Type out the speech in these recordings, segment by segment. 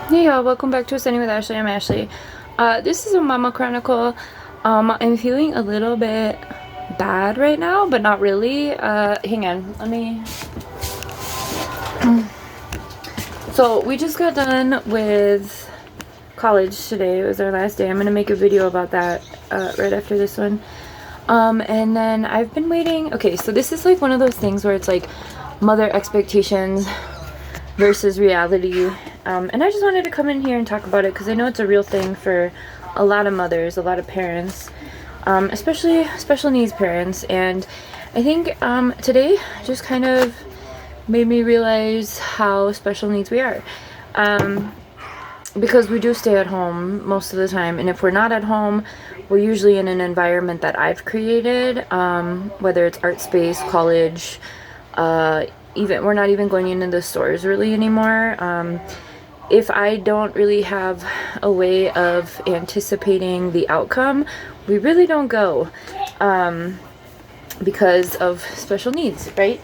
Hey y'all, welcome back to Ascending with Ashley. I'm Ashley. This is a Mama Chronicle. I'm feeling a little bit bad right now, but not really. Hang on, let me... So, we just got done with college today. It was our last day. I'm gonna make a video about that right after this one. And then I've been waiting... Okay, so this is like one of those things where it's like mother expectations versus reality. And I just wanted to come in here and talk about it because I know it's a real thing for a lot of mothers, a lot of parents, especially special needs parents. And I think today just kind of made me realize how special needs we are. Because we do stay at home most of the time, and if we're not at home, we're usually in an environment that I've created, whether it's art space, college, even we're not even going into the stores really anymore. If I don't really have a way of anticipating the outcome, we really don't go, because of special needs, right?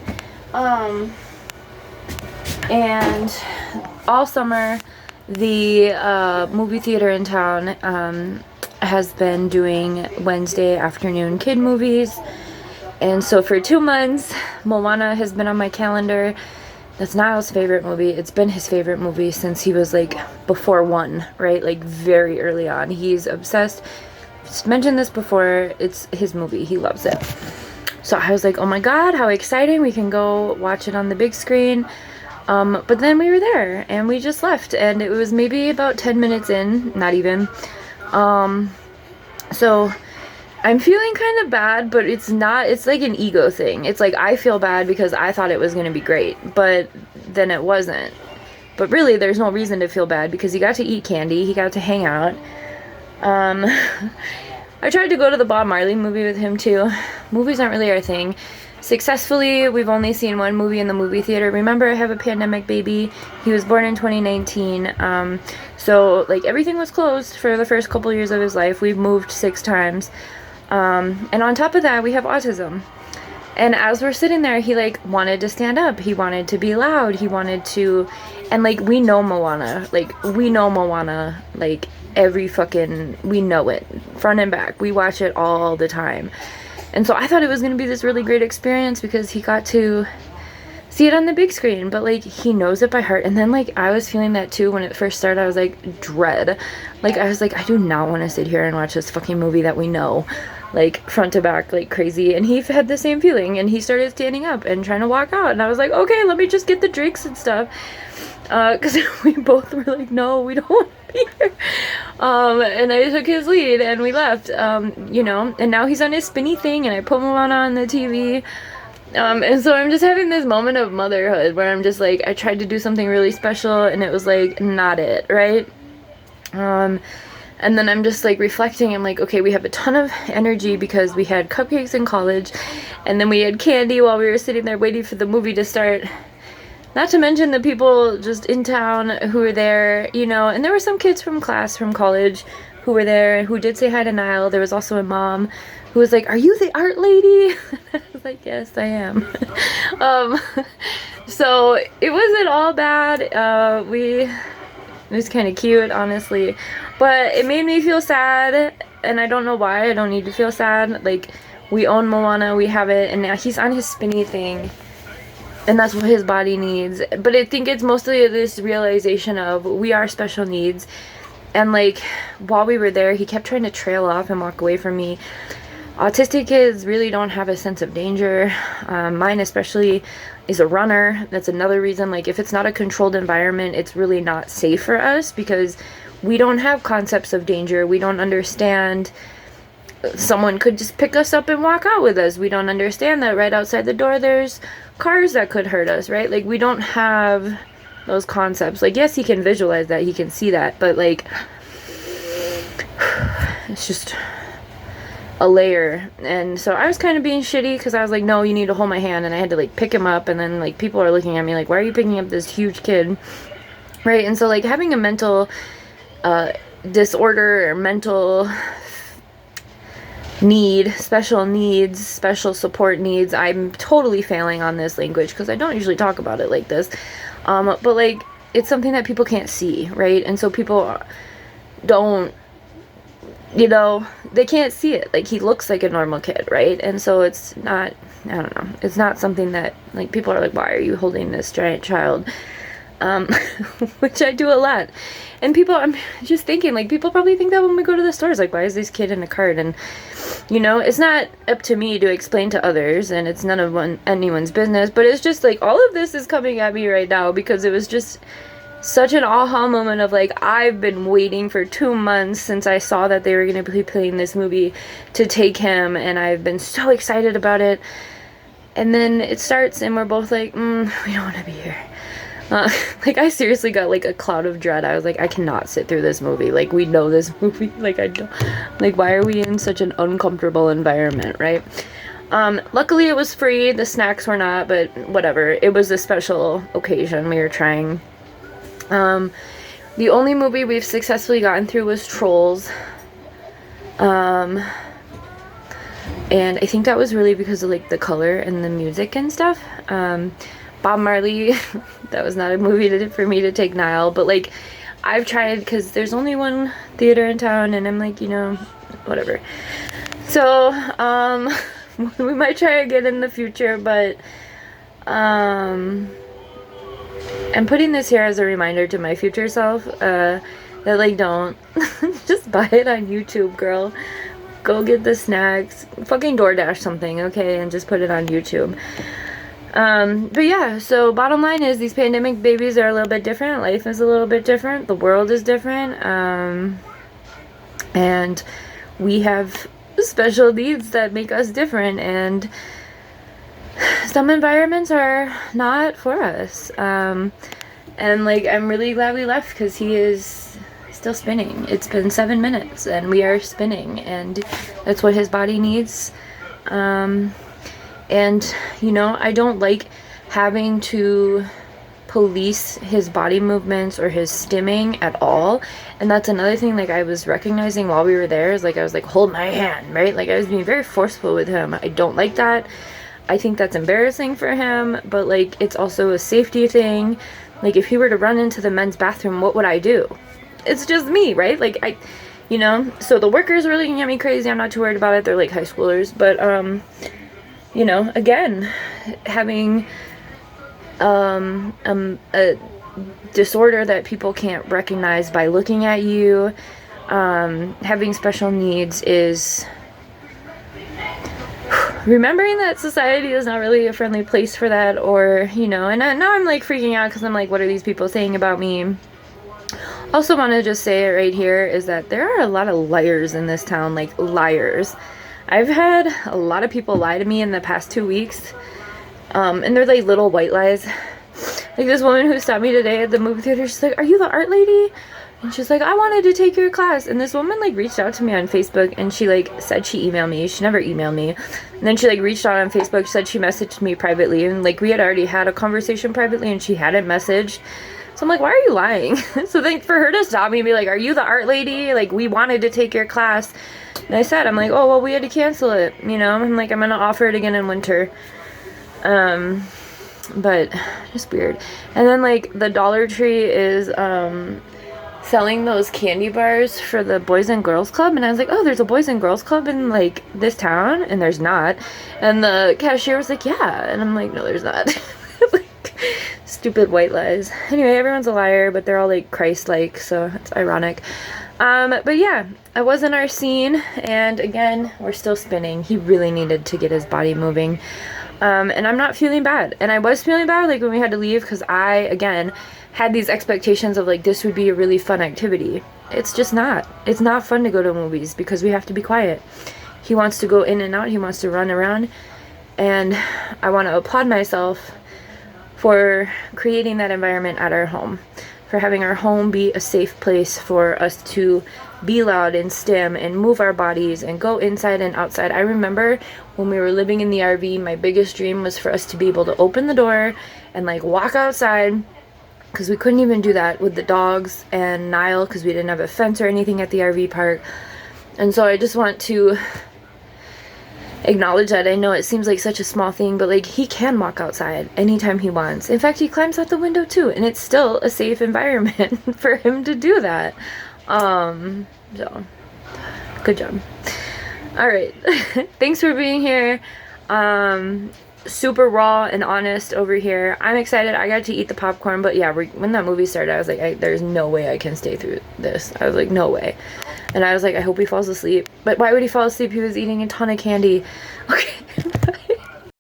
And all summer, the movie theater in town has been doing Wednesday afternoon kid movies. And so for 2 months, Moana has been on my calendar. That's Niall's favorite movie. It's been his favorite movie since he was like before 1, right? Like very early on. He's obsessed. Just mentioned this before. It's his movie. He loves it. So I was like, oh my God, how exciting. We can go watch it on the big screen. But then we were there and we just left. And it was maybe about 10 minutes in, not even. So I'm feeling kind of bad, but it's not, it's like an ego thing. It's like I feel bad because I thought it was going to be great, but then it wasn't. But really, there's no reason to feel bad because he got to eat candy, he got to hang out. I tried to go to the Bob Marley movie with him too. Movies aren't really our thing. Successfully, we've only seen one movie in the movie theater. Remember, I have a pandemic baby. He was born in 2019. So like everything was closed for the first couple years of his life. We've moved 6 times. And on top of that, we have autism. And as we're sitting there, he like wanted to stand up. He wanted to be loud. He wanted to, and like we know Moana, like every fucking, we know it front and back. We watch it all the time. And so I thought it was going to be this really great experience because he got to see it on the big screen, but like he knows it by heart. And then like I was feeling that too when it first started. I was like dread. Like I was like, I do not want to sit here and watch this fucking movie that we know, like front to back, like crazy. And he had the same feeling, and he started standing up and trying to walk out. And I was like, okay, let me just get the drinks and stuff, because we both were like, no, we don't want to be here. And I took his lead and we left. You know, and now he's on his spinny thing, and I put him on the TV. And so I'm just having this moment of motherhood where I'm just like, I tried to do something really special and it was like not it, right? And then I'm just like reflecting. I'm like, okay, we have a ton of energy because we had cupcakes in college, and then we had candy while we were sitting there waiting for the movie to start. Not to mention the people just in town who were there, you know, and there were some kids from class from college who were there who did say hi to Niall. There was also a mom who was like, are you the art lady? I was like, yes, I am. So it wasn't all bad. It was kind of cute, honestly, but it made me feel sad, and I don't know why. I don't need to feel sad. Like, we own Moana, we have it, and now he's on his spinny thing, and that's what his body needs. But I think it's mostly this realization of we are special needs. And like while we were there, he kept trying to trail off and walk away from me. Autistic kids really don't have a sense of danger. Mine especially is a runner. That's another reason, like if it's not a controlled environment, it's really not safe for us because we don't have concepts of danger. We don't understand someone could just pick us up and walk out with us. We don't understand that right outside the door there's cars that could hurt us, right? Like we don't have those concepts. Like yes, he can visualize that, he can see that, but like it's just a layer. And so I was kind of being shitty because I was like, no, you need to hold my hand, and I had to like pick him up, and then like people are looking at me like, why are you picking up this huge kid, right? And so like having a mental disorder or mental need, special support needs. I'm totally failing on this language because I don't usually talk about it like this. But like it's something that people can't see, right? And so people don't, you know, they can't see it. Like, he looks like a normal kid, right? And so it's not, I don't know, it's not something that, like, people are like, why are you holding this giant child? Which I do a lot. And people, I'm just thinking, like, people probably think that when we go to the stores, like, why is this kid in a cart? And, you know, it's not up to me to explain to others, and it's none of anyone's business, but it's just, like, all of this is coming at me right now because it was just such an aha moment of, like, I've been waiting for 2 months since I saw that they were going to be playing this movie to take him, and I've been so excited about it. And then it starts, and we're both like, we don't want to be here. Like, I seriously got, like, a cloud of dread. I was like, I cannot sit through this movie. Like, we know this movie. Like, I don't, like, why are we in such an uncomfortable environment, right? Luckily it was free. The snacks were not, but whatever. It was a special occasion. We were trying. The only movie we've successfully gotten through was Trolls. And I think that was really because of, like, the color and the music and stuff. Bob Marley, that was not a movie for me to take Niall, but, like, I've tried, because there's only one theater in town, and I'm like, you know, whatever. So, we might try again in the future, but, I'm putting this here as a reminder to my future self, that, like, don't, just buy it on YouTube, girl. Go get the snacks, fucking DoorDash something, okay, and just put it on YouTube. But yeah, so bottom line is these pandemic babies are a little bit different. Life is a little bit different. The world is different. And we have special needs that make us different. And some environments are not for us. And, like, I'm really glad we left because he is still spinning. It's been 7 minutes and we are spinning. And that's what his body needs. And, you know, I don't like having to police his body movements or his stimming at all. And that's another thing, like, I was recognizing while we were there is, like, I was like, hold my hand, right? Like, I was being very forceful with him. I don't like that. I think that's embarrassing for him, but, like, it's also a safety thing. Like, if he were to run into the men's bathroom, what would I do? It's just me, right? Like, you know, so the workers were looking at me crazy. I'm not too worried about it. They're, like, high schoolers, but, you know, again, having a disorder that people can't recognize by looking at you, having special needs is remembering that society is not really a friendly place for that, or, you know, and now I'm, like, freaking out because I'm like, what are these people saying about me? Also want to just say it right here is that there are a lot of liars in this town, like, liars. I've had a lot of people lie to me in the past 2 weeks, and they're, like, little white lies. Like, this woman who stopped me today at the movie theater, she's like, are you the art lady? And she's like, I wanted to take your class. And this woman, like, reached out to me on Facebook, and she, like, said she emailed me. She never emailed me. And then she, like, reached out on Facebook, said she messaged me privately, and, like, we had already had a conversation privately, and she hadn't messaged. So I'm like, why are you lying? So then for her to stop me and be like, are you the art lady? Like, we wanted to take your class. And I said, I'm like, oh, well, we had to cancel it, you know? I'm like, I'm going to offer it again in winter. But just weird. And then, like, the Dollar Tree is selling those candy bars for the Boys and Girls Club. And I was like, oh, there's a Boys and Girls Club in, like, this town? And there's not. And the cashier was like, yeah. And I'm like, no, there's not. Like, stupid white lies. Anyway, everyone's a liar, but they're all, like, Christ-like, so it's ironic. But yeah, I was in our scene, and again, we're still spinning. He really needed to get his body moving. And I'm not feeling bad. And I was feeling bad, like, when we had to leave, because I, again, had these expectations of, like, this would be a really fun activity. It's just not. It's not fun to go to movies because we have to be quiet. He wants to go in and out. He wants to run around. And I want to applaud myself for creating that environment at our home, for having our home be a safe place for us to be loud and stim and move our bodies and go inside and outside. I remember when we were living in the RV, my biggest dream was for us to be able to open the door and, like, walk outside, because we couldn't even do that with the dogs and Niall because we didn't have a fence or anything at the RV park. And so I just want to acknowledge that. I know it seems like such a small thing, but like he can walk outside anytime he wants. In fact, he climbs out the window too, and it's still a safe environment for him to do that. So good job. All right. Thanks for being here. Super raw and honest over here. I'm excited. I got to eat the popcorn, but yeah, when that movie started, I was like, there's no way I can stay through this. I was like, no way. And I was like, I hope he falls asleep. But why would he fall asleep? He was eating a ton of candy. Okay.